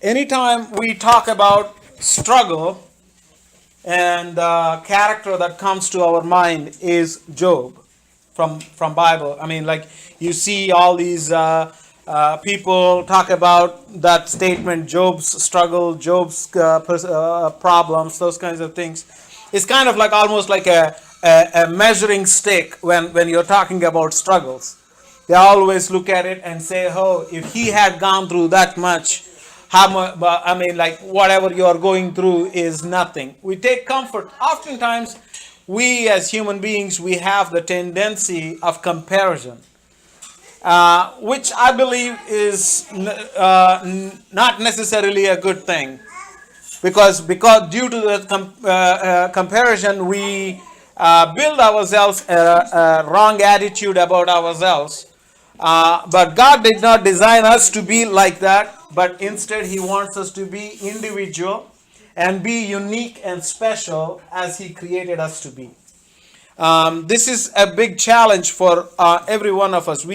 Anytime we talk about struggle, and the character that comes to our mind is Job from Bible. I mean, like you see all these people talk about that statement, Job's struggle, Job's problems, those kinds of things. It's kind of like almost like a measuring stick when you're talking about struggles. They always look at it and say, oh, if he had gone through that much, how much, I mean, like whatever you're going through is nothing. We take comfort. Oftentimes, we as human beings, we have the tendency of comparison, which I believe is not necessarily a good thing. Because due to the comparison, we build ourselves a wrong attitude about ourselves. But God did not design us to be like that, but instead He wants us to be individual and be unique and special as He created us to be. This is a big challenge for every one of us.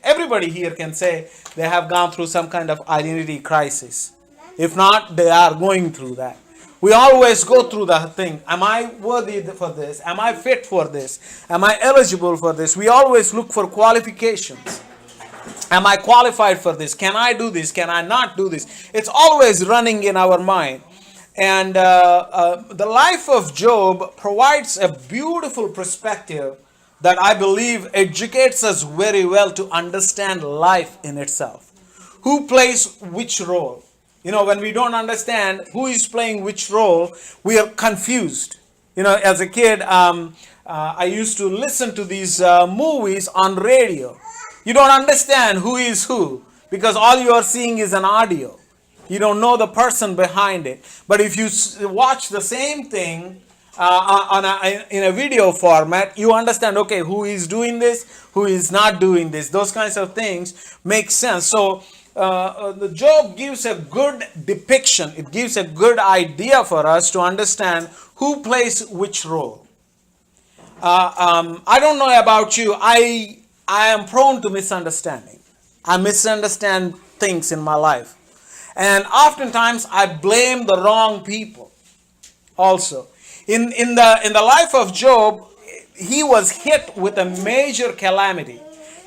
Everybody here can say they have gone through some kind of identity crisis. If not, they are going through that. We always go through that thing. Am I worthy for this? Am I fit for this? Am I eligible for this? We always look for qualifications. Am I qualified for this? Can I do this? Can I not do this? It's always running in our mind. And the life of Job provides a beautiful perspective that I believe educates us very well to understand life in itself. Who plays which role? You know, when we don't understand who is playing which role, we are confused. You know, as a kid, I used to listen to these movies on radio. You don't understand who is who because all you are seeing is an audio. You don't know the person behind it. But if you watch the same thing in a video format, you understand, okay, who is doing this, who is not doing this. Those kinds of things make sense. So the Job gives a good depiction. It gives a good idea for us to understand who plays which role. I don't know about you. I am prone to misunderstanding. I misunderstand things in my life. And oftentimes I blame the wrong people also. In the life of Job, he was hit with a major calamity.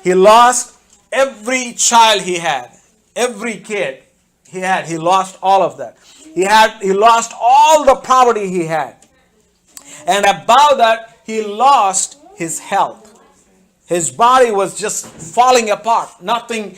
He lost every child he had, every kid he had. He lost all of that. He lost all the property he had. And above that, he lost his health. His body was just falling apart. Nothing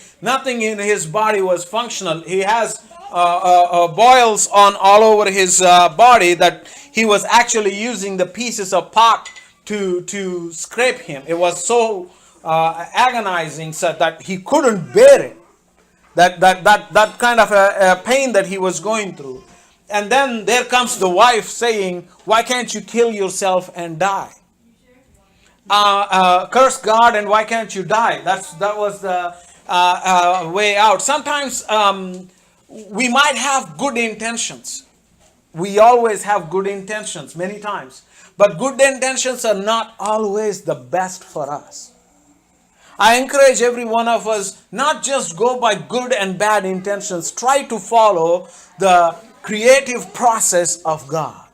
in his body was functional. He has boils on all over his body that he was actually using the pieces of pot to scrape him. It was so agonizing so that he couldn't bear it. That kind of a pain that he was going through. And then there comes the wife saying, "Why can't you kill yourself and die? Curse God and why can't you die?" That was the way out. Sometimes we might have good intentions. We always have good intentions many times. But good intentions are not always the best for us. I encourage every one of us not just go by good and bad intentions. Try to follow the creative process of God.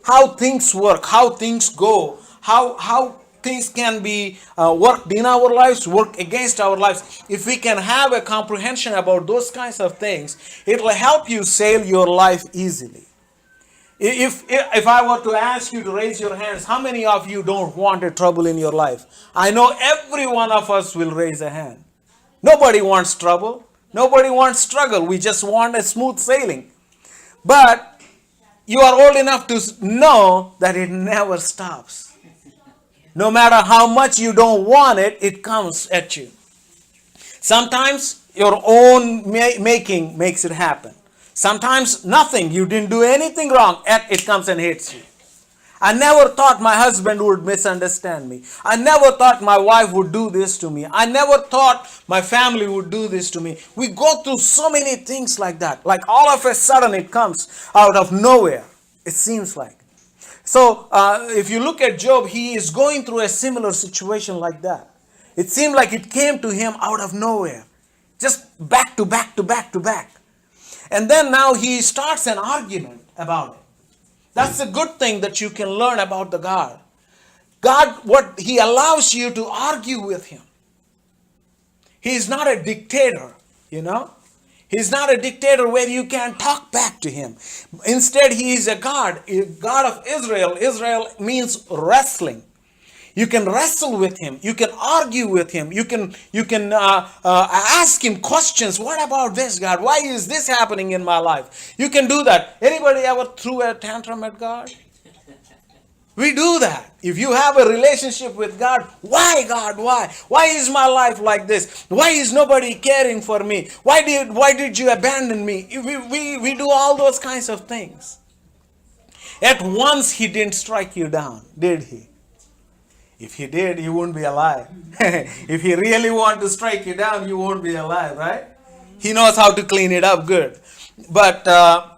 How things work, how things go, how things can be worked in our lives, work against our lives. If we can have a comprehension about those kinds of things, it will help you sail your life easily. If I were to ask you to raise your hands, how many of you don't want a trouble in your life? I know every one of us will raise a hand. Nobody wants trouble. Nobody wants struggle. We just want a smooth sailing. But you are old enough to know that it never stops. No matter how much you don't want it, it comes at you. Sometimes your own making makes it happen. Sometimes nothing. You didn't do anything wrong, yet it comes and hits you. I never thought my husband would misunderstand me. I never thought my wife would do this to me. I never thought my family would do this to me. We go through so many things like that. Like all of a sudden it comes out of nowhere. It seems like. So if you look at Job, he is going through a similar situation like that. It seemed like it came to him out of nowhere. Just back to back to back to back. And then now he starts an argument about it. That's a good thing that you can learn about the God. God, what he allows you to argue with him. He is not a dictator, you know. He's not a dictator where you can talk back to him. Instead, he is a God of Israel. Israel means wrestling. You can wrestle with him. You can argue with him. You can ask him questions. What about this, God? Why is this happening in my life? You can do that. Anybody ever threw a tantrum at God? We do that. If you have a relationship with God, why God? Why? Why is my life like this? Why is nobody caring for me? Why did you abandon me? We do all those kinds of things. At once he didn't strike you down, did he? If he did, you wouldn't be alive. If he really wanted to strike you down, you won't be alive, right? He knows how to clean it up good. But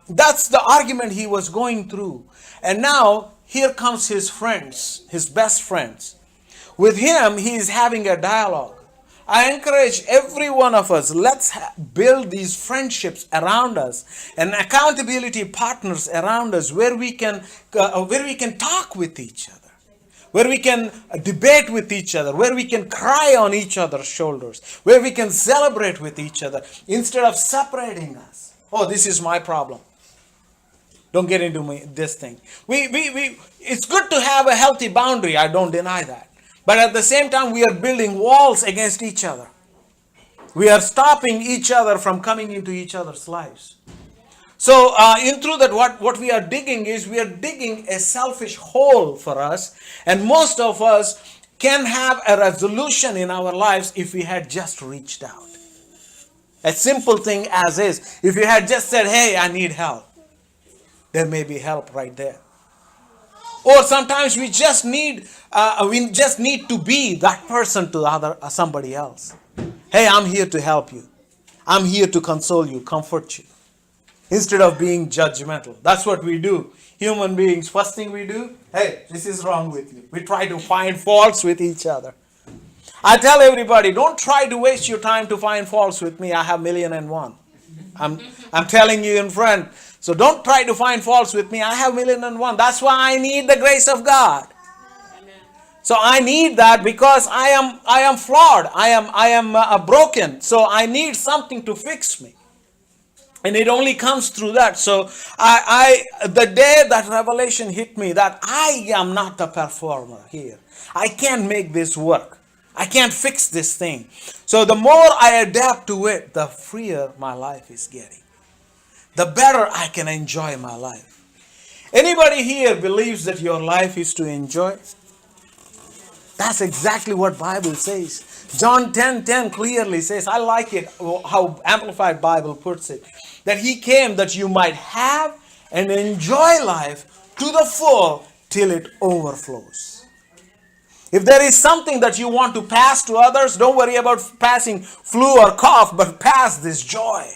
that's the argument he was going through. And now, here comes his friends, his best friends. With him, he is having a dialogue. I encourage every one of us, let's build these friendships around us and accountability partners around us where we can talk with each other, where we can debate with each other, where we can cry on each other's shoulders, where we can celebrate with each other instead of separating us. Oh, this is my problem. Don't get into this thing. It's good to have a healthy boundary. I don't deny that. But at the same time, we are building walls against each other. We are stopping each other from coming into each other's lives. So through that, what we are digging is we are digging a selfish hole for us. And most of us can have a resolution in our lives if we had just reached out. A simple thing as is. If you had just said, hey, I need help. There may be help right there. Or sometimes we just need to be that person to somebody else. Hey, I'm here to help you. I'm here to console you, comfort you. Instead of being judgmental. That's what we do. Human beings, first thing we do, hey, this is wrong with you. We try to find faults with each other. I tell everybody, don't try to waste your time to find faults with me. I have 1,000,001. I'm telling you in front. So don't try to find faults with me. I have 1,000,001. That's why I need the grace of God. Amen. So I need that because I am flawed. I am broken. So I need something to fix me. And it only comes through that. So the day that revelation hit me that I am not a performer here. I can't make this work. I can't fix this thing. So the more I adapt to it, the freer my life is getting. The better I can enjoy my life. Anybody here believes that your life is to enjoy? That's exactly what Bible says. John 10:10 clearly says, I like it how Amplified Bible puts it, that he came that you might have and enjoy life to the full till it overflows. If there is something that you want to pass to others, don't worry about passing flu or cough, but pass this joy.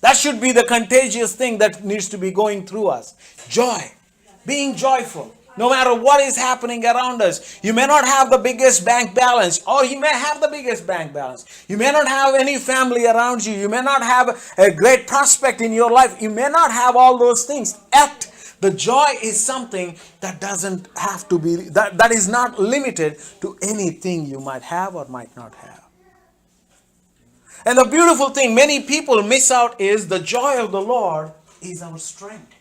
That should be the contagious thing that needs to be going through us. Joy. Being joyful. No matter what is happening around us. You may not have the biggest bank balance. Or you may have the biggest bank balance. You may not have any family around you. You may not have a great prospect in your life. You may not have all those things. Yet, the joy is something that doesn't have to be, that is not limited to anything you might have or might not have. And the beautiful thing many people miss out is the joy of the Lord is our strength.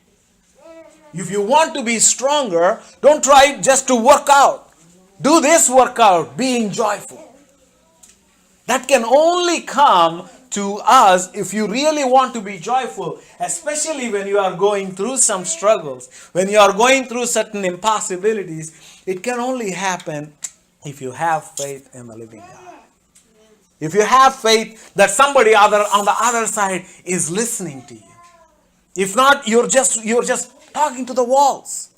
If you want to be stronger, don't try just to work out. Do this workout, being joyful. That can only come to us if you really want to be joyful, especially when you are going through some struggles, when you are going through certain impossibilities. It can only happen if you have faith in the living God. If you have faith that somebody on the other side is listening to you. If not, you're just talking to the walls.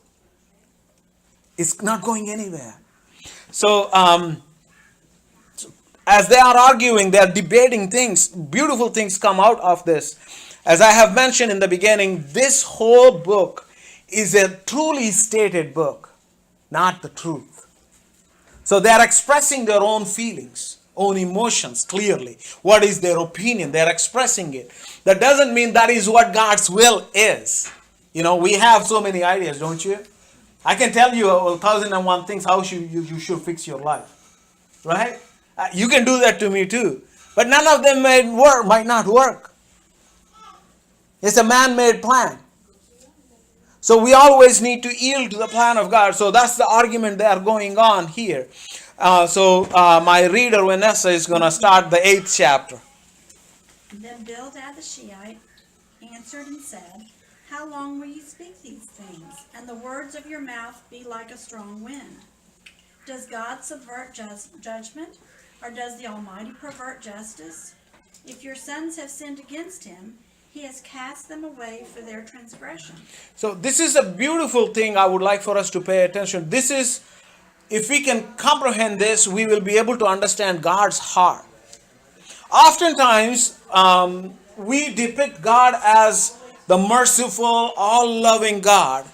It's not going anywhere. So, as they are arguing, they are debating things. Beautiful things come out of this. As I have mentioned in the beginning, this whole book is a truly stated book, not the truth. So they are expressing their own feelings. own emotions clearly. What is their opinion? They're expressing it. That doesn't mean that is what God's will is. We have so many ideas, don't you? I can tell you 1,001 things how you should fix your life. Right? You can do that to me too. But none of them might not work. It's a man-made plan. So we always need to yield to the plan of God. So that's the argument they are going on here. My reader Vanessa is going to start the 8th chapter. Then Bildad the Shuhite answered and said, How long will you speak these things, and the words of your mouth be like a strong wind? Does God subvert judgment, or does the Almighty pervert justice? If your sons have sinned against him, he has cast them away for their transgression. So this is a beautiful thing I would like for us to pay attention. This is, if we can comprehend this, we will be able to understand God's heart. Oftentimes, we depict God as the merciful, all-loving God.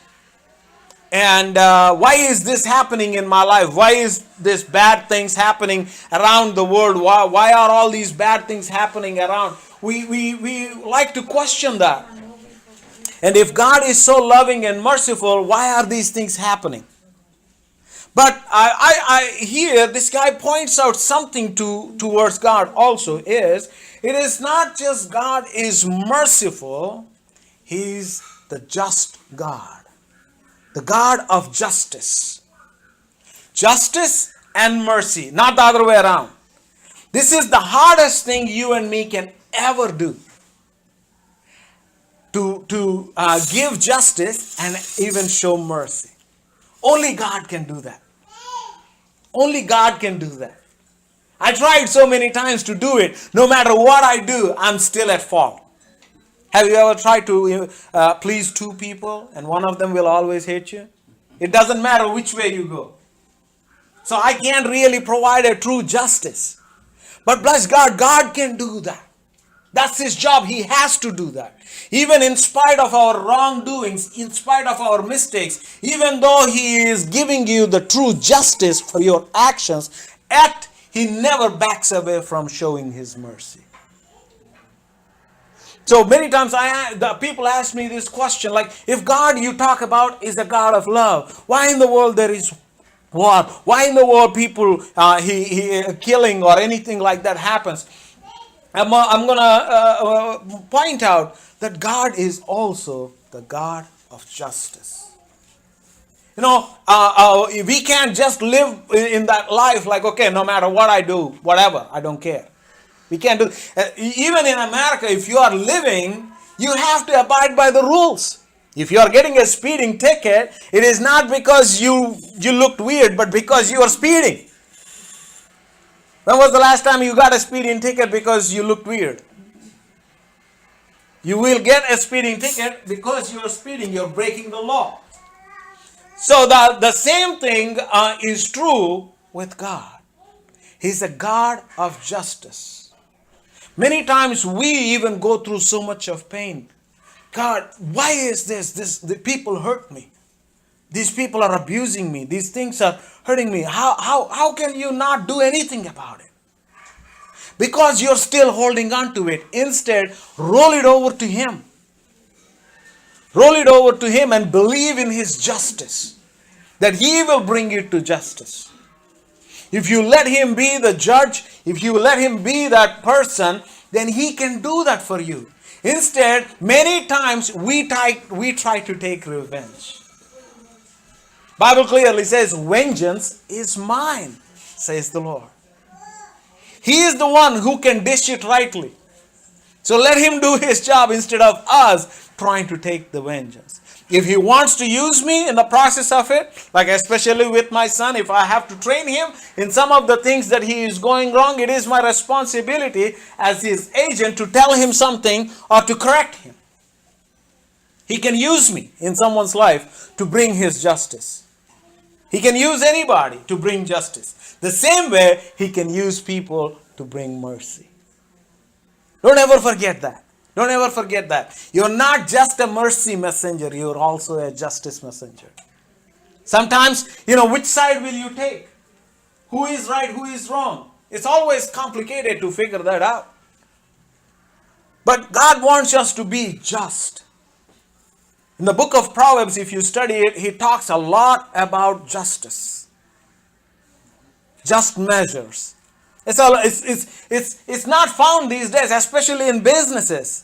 And why is this happening in my life? Why is this bad things happening around the world? Why are all these bad things happening around? We like to question that. And if God is so loving and merciful, why are these things happening? But I here this guy points out something towards God also it is not just God is merciful, he's the just God. The God of justice. Justice and mercy, not the other way around. This is the hardest thing you and me can ever do. To give justice and even show mercy. Only God can do that. Only God can do that. I tried so many times to do it. No matter what I do, I'm still at fault. Have you ever tried to please two people and one of them will always hate you? It doesn't matter which way you go. So I can't really provide a true justice. But bless God, God can do that. That's his job. He has to do that. Even in spite of our wrongdoings, in spite of our mistakes, even though he is giving you the true justice for your actions, yet he never backs away from showing his mercy. So many times the people ask me this question, like, if God you talk about is a God of love, why in the world there is war? Why in the world people killing or anything like that happens? I'm going to point out that God is also the God of justice. We can't just live in that life like, okay, no matter what I do, whatever, I don't care. We can't do even in America, if you are living, you have to abide by the rules. If you are getting a speeding ticket, it is not because you looked weird, but because you are speeding. When was the last time you got a speeding ticket because you looked weird? You will get a speeding ticket because you are speeding, you're breaking the law. So the same thing is true with God. He's a God of justice. Many times we even go through so much of pain. God, why is the people hurt me? These people are abusing me. These things are hurting me. How can you not do anything about it? Because you're still holding on to it. Instead, roll it over to him. Roll it over to him and believe in his justice. That he will bring you to justice. If you let him be the judge, if you let him be that person, then he can do that for you. Instead, many times we try to take revenge. Bible clearly says, vengeance is mine, says the Lord. He is the one who can dish it rightly. So let him do his job instead of us trying to take the vengeance. If he wants to use me in the process of it, like especially with my son, if I have to train him in some of the things that he is going wrong, it is my responsibility as his agent to tell him something or to correct him. He can use me in someone's life to bring his justice. He can use anybody to bring justice. The same way he can use people to bring mercy. Don't ever forget that. Don't ever forget that. You're not just a mercy messenger, you're also a justice messenger. Sometimes, which side will you take? Who is right, who is wrong? It's always complicated to figure that out. But God wants us to be just. In the book of Proverbs, if you study it, he talks a lot about justice, just measures. It's not found these days, especially in businesses.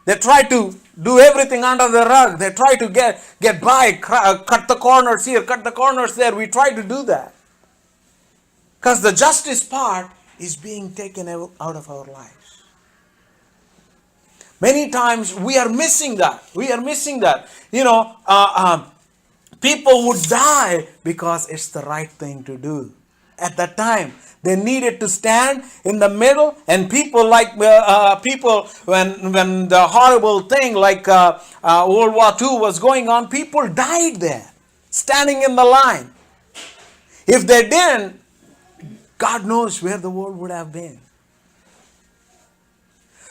They try to do everything under the rug. They try to get by, cut the corners here, cut the corners there. We try to do that. Because the justice part is being taken out of our lives. Many times we are missing that. We are missing that. People would die because it's the right thing to do. At that time, they needed to stand in the middle, and people when the horrible thing like World War II was going on, people died there, standing in the line. If they didn't, God knows where the world would have been.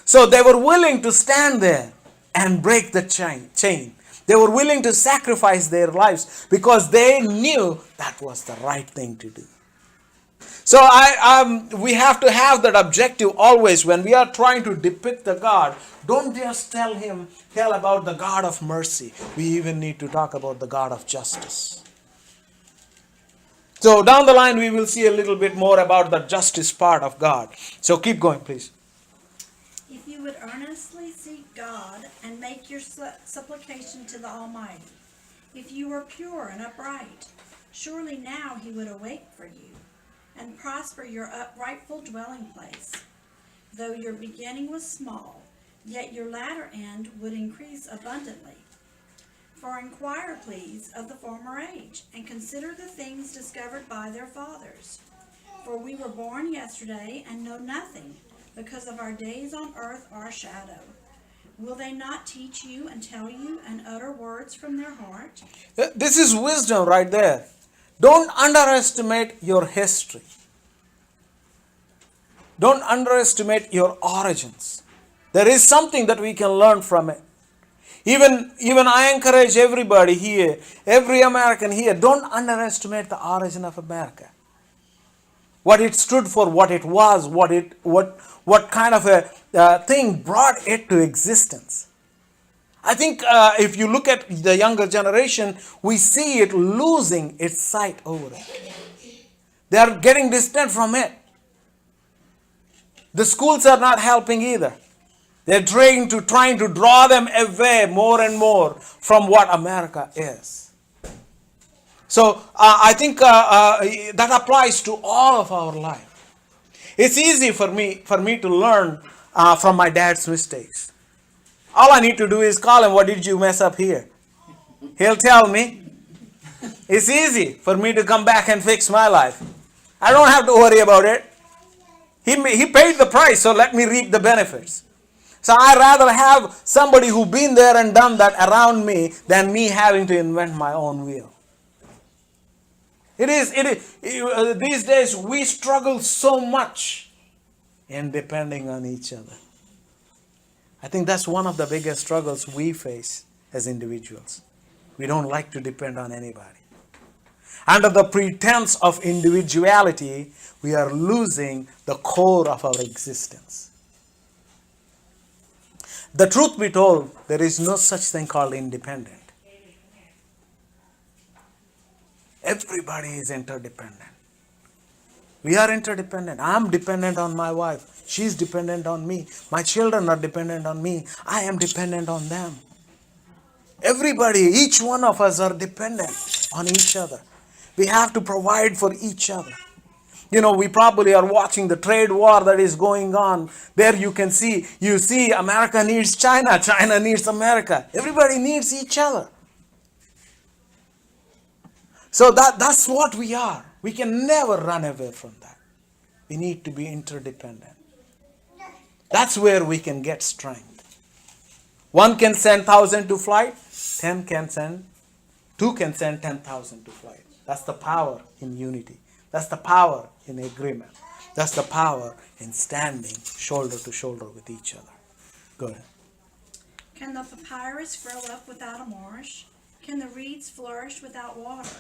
So they were willing to stand there and break the chain. They were willing to sacrifice their lives because they knew that was the right thing to do. So we have to have that objective always when we are trying to depict the God. Don't just tell about the God of mercy. We even need to talk about the God of justice. So down the line we will see a little bit more about the justice part of God. So keep going, please. If you would earnestly seek God and make your supplication to the Almighty, if you were pure and upright, surely now he would awake for you and prosper your rightful dwelling place. Though your beginning was small, yet your latter end would increase abundantly. For inquire, please, of the former age, and consider the things discovered by their fathers. For we were born yesterday and know nothing, because of our days on earth are a shadow. Will they not teach you and tell you and utter words from their heart? This is wisdom right there. Don't underestimate your history. Don't underestimate your origins. There is something that we can learn from it. Even I encourage everybody here, every American here, don't underestimate the origin of America. What it stood for, what it was, what kind of a thing brought it to existence. I think if you look at the younger generation, we see it losing its sight over it. They are getting distant from it. The schools are not helping either. They're trying to draw them away more and more from what America is. So I think that applies to all of our life. It's easy for me to learn from my dad's mistakes. All I need to do is call him, what did you mess up here? He'll tell me. It's easy for me to come back and fix my life. I don't have to worry about it. He paid the price, so let me reap the benefits. So I'd rather have somebody who's been there and done that around me than me having to invent my own wheel. It is these days we struggle so much in depending on each other. I think that's one of the biggest struggles we face as individuals. We don't like to depend on anybody. Under the pretense of individuality, we are losing the core of our existence. The truth be told, there is no such thing called independent. Everybody is interdependent. We are interdependent. I'm dependent on my wife. She's dependent on me. My children are dependent on me. I am dependent on them. Everybody, each one of us are dependent on each other. We have to provide for each other. We probably are watching the trade war that is going on. There you see America needs China. China needs America. Everybody needs each other. So that's what we are. We can never run away from that. We need to be interdependent. That's where we can get strength. One can send 1,000 to flight. 2 can send 10,000 to flight. That's the power in unity. That's the power in agreement. That's the power in standing shoulder to shoulder with each other. Go ahead. Can the papyrus grow up without a marsh? Can the reeds flourish without water?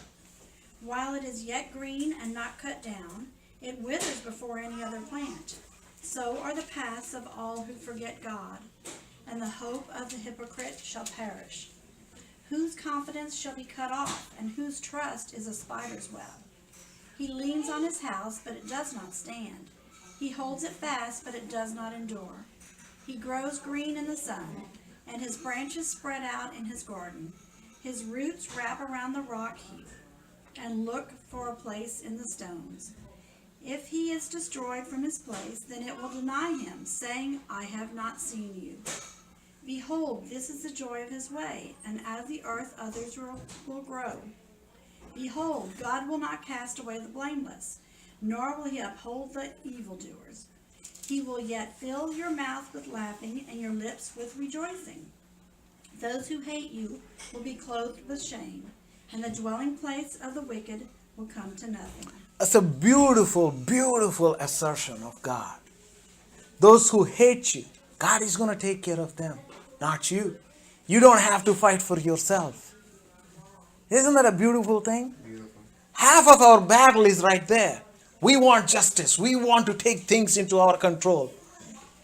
While it is yet green and not cut down, It withers before any other plant. So are the paths of all who forget God, and the hope of the hypocrite shall perish. Whose confidence shall be cut off, and whose trust is a spider's web? He leans on his house, but it does not stand. He holds it fast, but it does not endure. He grows green in the sun, and his branches spread out in his garden. His roots wrap around the rock heap, and look for a place in the stones. If he is destroyed from his place, then it will deny him, saying, I have not seen you. Behold, this is the joy of his way, and out of the earth others will grow. Behold, God will not cast away the blameless, nor will he uphold the evildoers. He will yet fill your mouth with laughing, and your lips with rejoicing. Those who hate you will be clothed with shame, and the dwelling place of the wicked will come to nothing. It's a beautiful, beautiful assertion of God. Those who hate you, God is going to take care of them, not you. You don't have to fight for yourself. Isn't that a beautiful thing? Beautiful. Half of our battle is right there. We want justice. We want to take things into our control.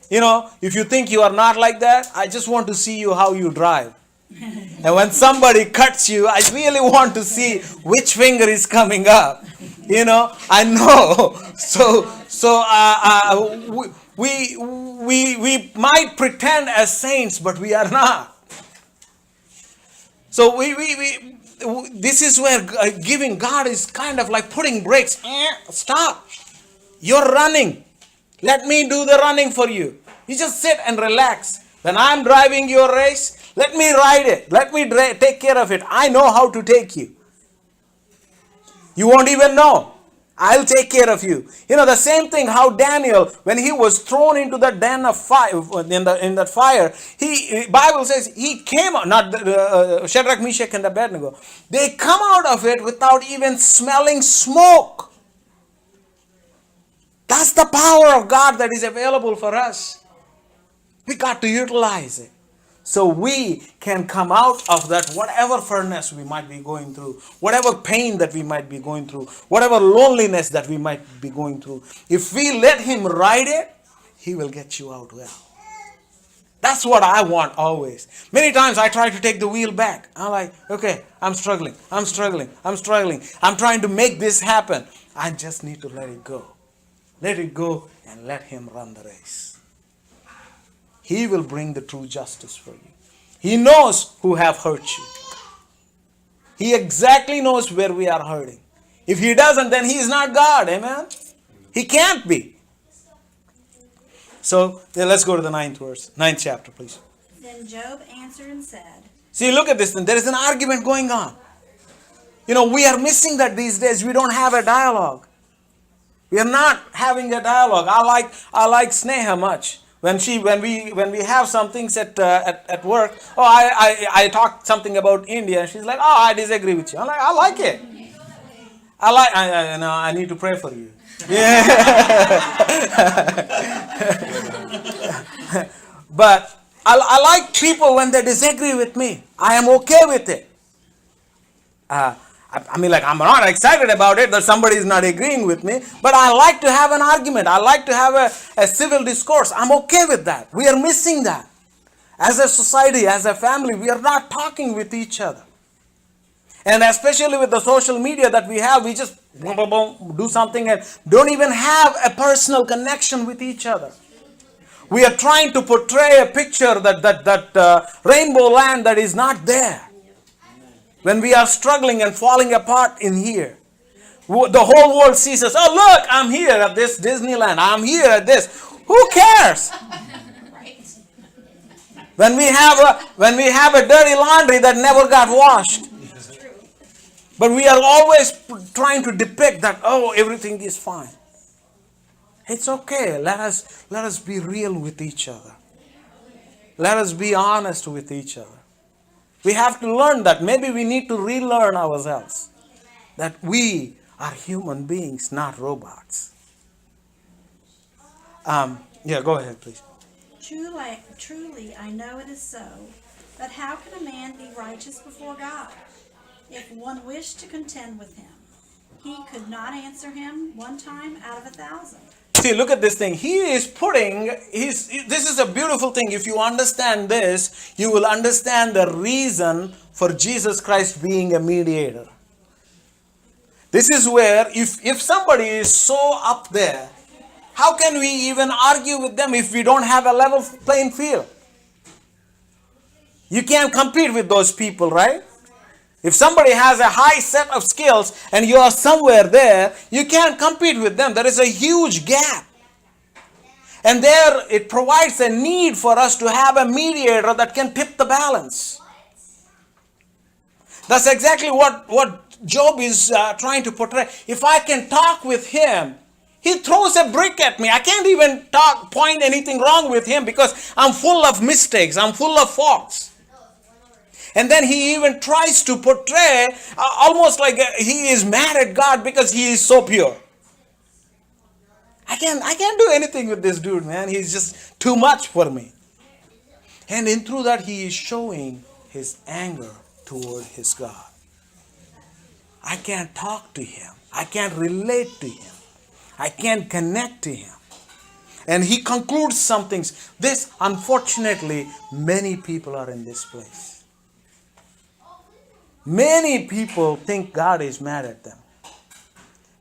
You know, if you think you are not like that, I just want to see you how you drive. And when somebody cuts you, I really want to see which finger is coming up. You know, I know. We might pretend as saints, but we are not. So this is where giving God is kind of like putting brakes. Stop. You're running. Let me do the running for you. You just sit and relax. When I'm driving your race, let me ride it. Let me take care of it. I know how to take you. You won't even know. I'll take care of you. You know, the same thing how Daniel, when he was thrown into the den of fire, in that fire, Bible says he came out, not Shadrach, Meshach, and Abednego. They come out of it without even smelling smoke. That's the power of God that is available for us. We got to utilize it. So we can come out of that whatever furnace we might be going through, whatever pain that we might be going through, whatever loneliness that we might be going through. If we let him ride it, he will get you out well. That's what I want always. Many times I try to take the wheel back. I'm like, okay, I'm struggling. I'm trying to make this happen. I just need to let it go. Let it go and let him run the race. He will bring the true justice for you. He knows who have hurt you. He exactly knows where we are hurting. If he doesn't, then he is not God. Amen? He can't be. So let's go to the 9th chapter, please. Then Job answered and said. See, look at this. There is an argument going on. You know, we are missing that these days. We don't have a dialogue. We are not having a dialogue. I like Sneha much. When we have some things at work, I talk something about India, and she's like, I disagree with you. I'm like, I like it. I need to pray for you. Yeah. But I like people when they disagree with me. I am okay with it. I'm not excited about it that somebody is not agreeing with me, but I like to have an argument. I like to have a civil discourse. I'm okay with that. We are missing that. As a society, as a family, we are not talking with each other. And especially with the social media that we have, we just do something and don't even have a personal connection with each other. We are trying to portray a picture that rainbow land that is not there. When we are struggling and falling apart in here, the whole world sees us. Oh, look, I'm here at this Disneyland. I'm here at this. Who cares? When we have a dirty laundry that never got washed. But we are always trying to depict that, everything is fine. It's okay. Let us be real with each other. Let us be honest with each other. We have to learn that. Maybe we need to relearn ourselves. That we are human beings, not robots. Go ahead, please. Truly, I know it is so. But how can a man be righteous before God? If one wished to contend with him, He could not answer him one time out of 1,000. See, look at this thing. He is putting this is a beautiful thing. If you understand this, you will understand the reason for Jesus Christ being a mediator. This is where if somebody is so up there, how can we even argue with them if we don't have a level playing field? You can't compete with those people, right? If somebody has a high set of skills and you are somewhere there, you can't compete with them. There is a huge gap. And there it provides a need for us to have a mediator that can tip the balance. That's exactly what Job is trying to portray. If I can talk with him, he throws a brick at me. I can't even point anything wrong with him because I'm full of mistakes. I'm full of faults. And then he even tries to portray almost like he is mad at God because he is so pure. I can't do anything with this dude, man. He's just too much for me. And through that, he is showing his anger toward his God. I can't talk to him. I can't relate to him. I can't connect to him. And he concludes some things. This, unfortunately, many people are in this place. Many people think God is mad at them.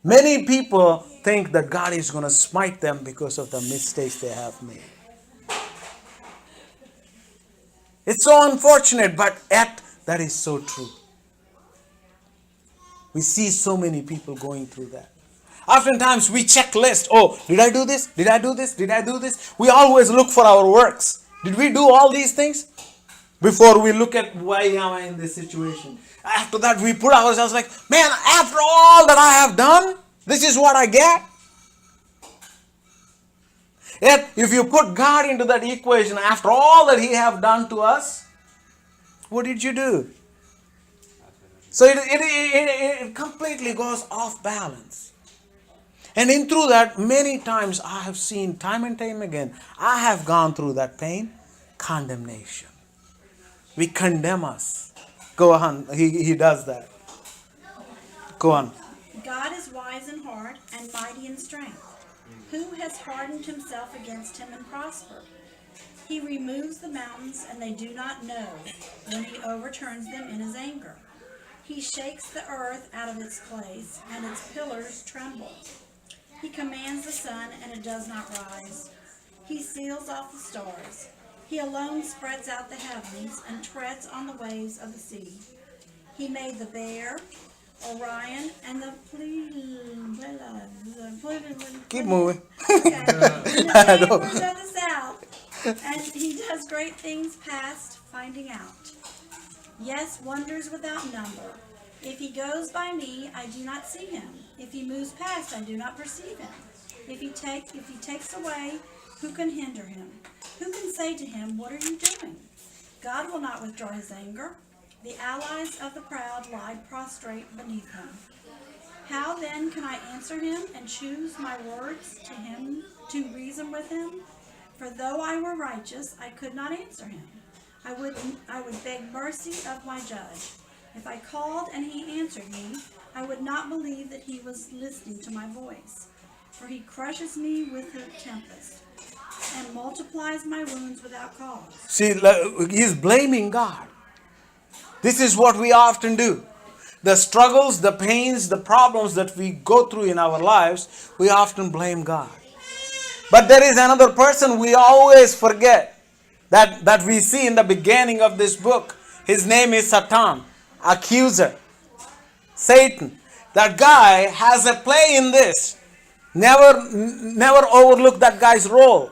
Many people think that God is going to smite them because of the mistakes they have made. It's so unfortunate, but yet that is so true. We see so many people going through that. Oftentimes we check list. Oh, did I do this? Did I do this? Did I do this? We always look for our works. Did we do all these things? Before we look at why am I in this situation. After that we put ourselves like, man, after all that I have done, this is what I get. Yet if you put God into that equation, after all that he have done to us, what did you do? So it completely goes off balance. And in through that, many times I have seen time and time again, I have gone through that pain, condemnation. We condemn us. Go on, he does that. Go on. God is wise in heart and mighty in strength. Who has hardened himself against him and prospered? He removes the mountains and they do not know when he overturns them in his anger. He shakes the earth out of its place and its pillars tremble. He commands the sun and it does not rise. He seals off the stars. He alone spreads out the heavens and treads on the waves of the sea. He made the bear, Orion, and the Keep moving. Okay. And the neighbors of the south. And he does great things past finding out. Yes, wonders without number. If he goes by me, I do not see him. If he moves past, I do not perceive him. If he takes away, who can hinder him? Who can say to him, what are you doing? God will not withdraw his anger. The allies of the proud lie prostrate beneath him. How then can I answer him and choose my words to him to reason with him? For though I were righteous, I could not answer him. I would beg mercy of my judge. If I called and he answered me, I would not believe that he was listening to my voice. For he crushes me with a tempest and multiplies my wounds without cause. See, he's blaming God. This is what we often do. The struggles, the pains, the problems that we go through in our lives, we often blame God. But there is another person we always forget that we see in the beginning of this book. His name is Satan, accuser, Satan. That guy has a play in this. Never overlook that guy's role.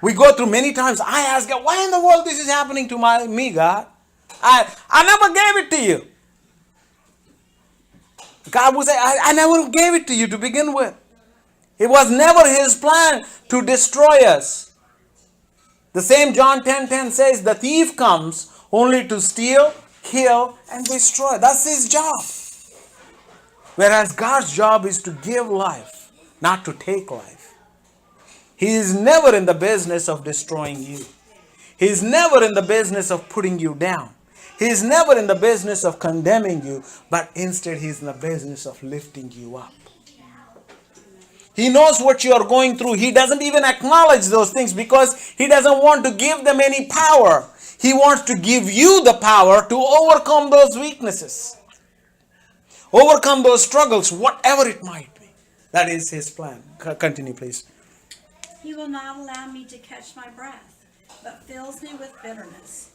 We go through many times. I ask God, why in the world this is happening to me, God? I never gave it to you. God would say, I never gave it to you to begin with. It was never his plan to destroy us. The same John 10:10 says, the thief comes only to steal, kill, and destroy. That's his job. Whereas God's job is to give life, not to take life. He is never in the business of destroying you. He is never in the business of putting you down. He is never in the business of condemning you, but instead he is in the business of lifting you up. He knows what you are going through. He doesn't even acknowledge those things because he doesn't want to give them any power. He wants to give you the power to overcome those weaknesses, overcome those struggles, whatever it might be. That is his plan. Continue, please. He will not allow me to catch my breath, but fills me with bitterness.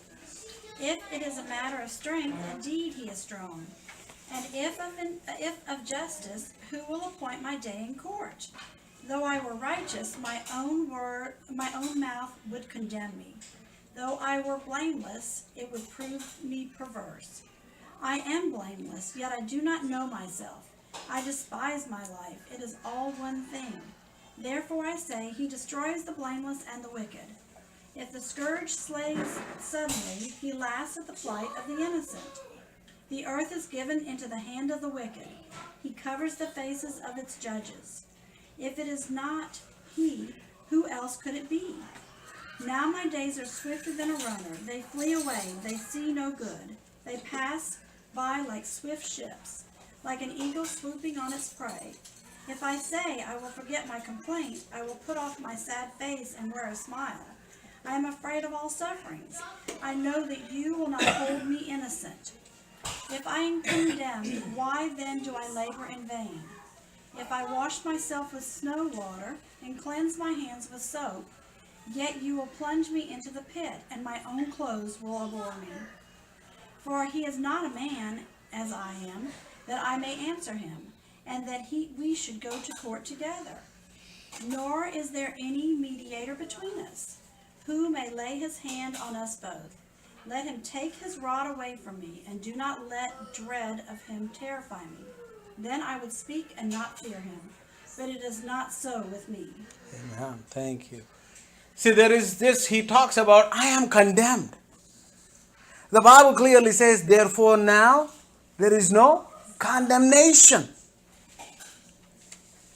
If it is a matter of strength, indeed he is strong. And if of justice, who will appoint my day in court? Though I were righteous, my own mouth would condemn me. Though I were blameless, it would prove me perverse. I am blameless, yet I do not know myself. I despise my life. It is all one thing. Therefore I say, he destroys the blameless and the wicked. If the scourge slays suddenly, he laughs at the plight of the innocent. The earth is given into the hand of the wicked. He covers the faces of its judges. If it is not he, who else could it be? Now my days are swifter than a runner. They flee away. They see no good. They pass by like swift ships, like an eagle swooping on its prey. If I say, I will forget my complaint, I will put off my sad face and wear a smile. I am afraid of all sufferings. I know that you will not hold me innocent. If I am condemned, why then do I labor in vain? If I wash myself with snow water and cleanse my hands with soap, yet you will plunge me into the pit, and my own clothes will abhor me. For he is not a man, as I am, that I may answer him, and that we should go to court together. Nor is there any mediator between us, who may lay his hand on us both. Let him take his rod away from me, and do not let dread of him terrify me. Then I would speak and not fear him. But it is not so with me. Amen. Thank you. See, there is this, he talks about, I am condemned. The Bible clearly says, therefore now there is no condemnation.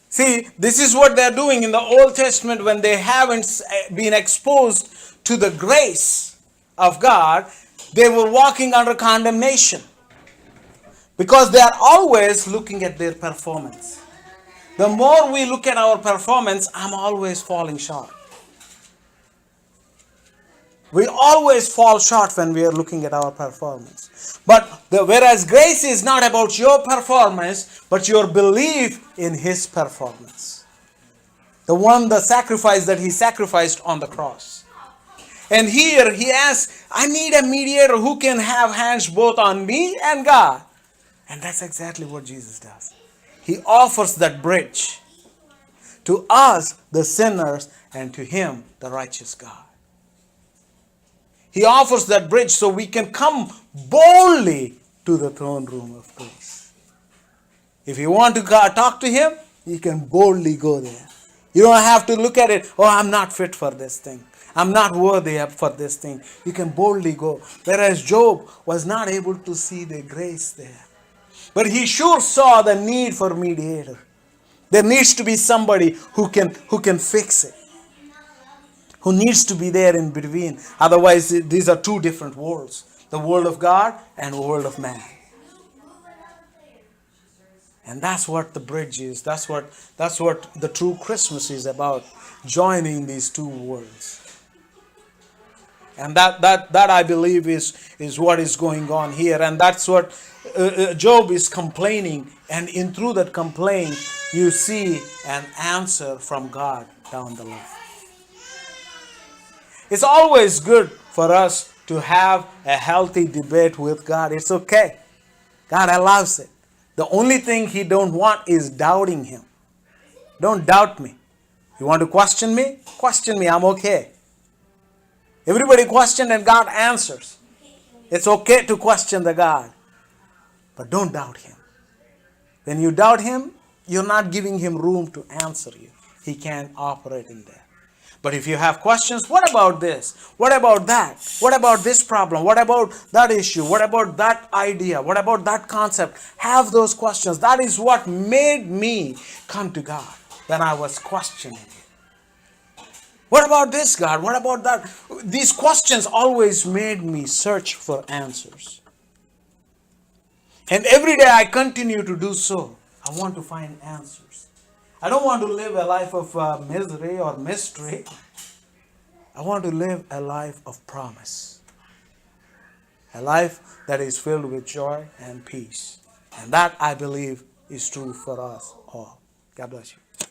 See, this is what they're doing in the Old Testament when they haven't been exposed to the grace of God. They were walking under condemnation because they are always looking at their performance. The more we look at our performance, I'm always falling short. We always fall short when we are looking at our performance. But whereas grace is not about your performance, but your belief in his performance. The sacrifice that he sacrificed on the cross. And here he asks, I need a mediator who can have hands both on me and God. And that's exactly what Jesus does. He offers that bridge to us, the sinners, and to him, the righteous God. He offers that bridge so we can come boldly to the throne room of grace. If you want to talk to him, you can boldly go there. You don't have to look at it, oh, I'm not fit for this thing. I'm not worthy for this thing. You can boldly go. Whereas Job was not able to see the grace there. But he sure saw the need for mediator. There needs to be somebody who can fix it. Who needs to be there in between. Otherwise, these are two different worlds. The world of God and the world of man. And that's what the bridge is. That's what the true Christmas is about. Joining these two worlds. And that I believe is what is going on here. And that's what Job is complaining. And through that complaint, you see an answer from God down the line. It's always good for us to have a healthy debate with God. It's okay. God allows it. The only thing he don't want is doubting him. Don't doubt me. You want to question me? Question me. I'm okay. Everybody questions and God answers. It's okay to question the God. But don't doubt him. When you doubt him, you're not giving him room to answer you. He can't operate in there. But if you have questions, what about this? What about that? What about this problem? What about that issue? What about that idea? What about that concept? Have those questions. That is what made me come to God when I was questioning it. What about this, God? What about that? These questions always made me search for answers. And every day I continue to do so. I want to find answers. I don't want to live a life of misery or mystery. I want to live a life of promise. A life that is filled with joy and peace. And that, I believe, is true for us all. God bless you.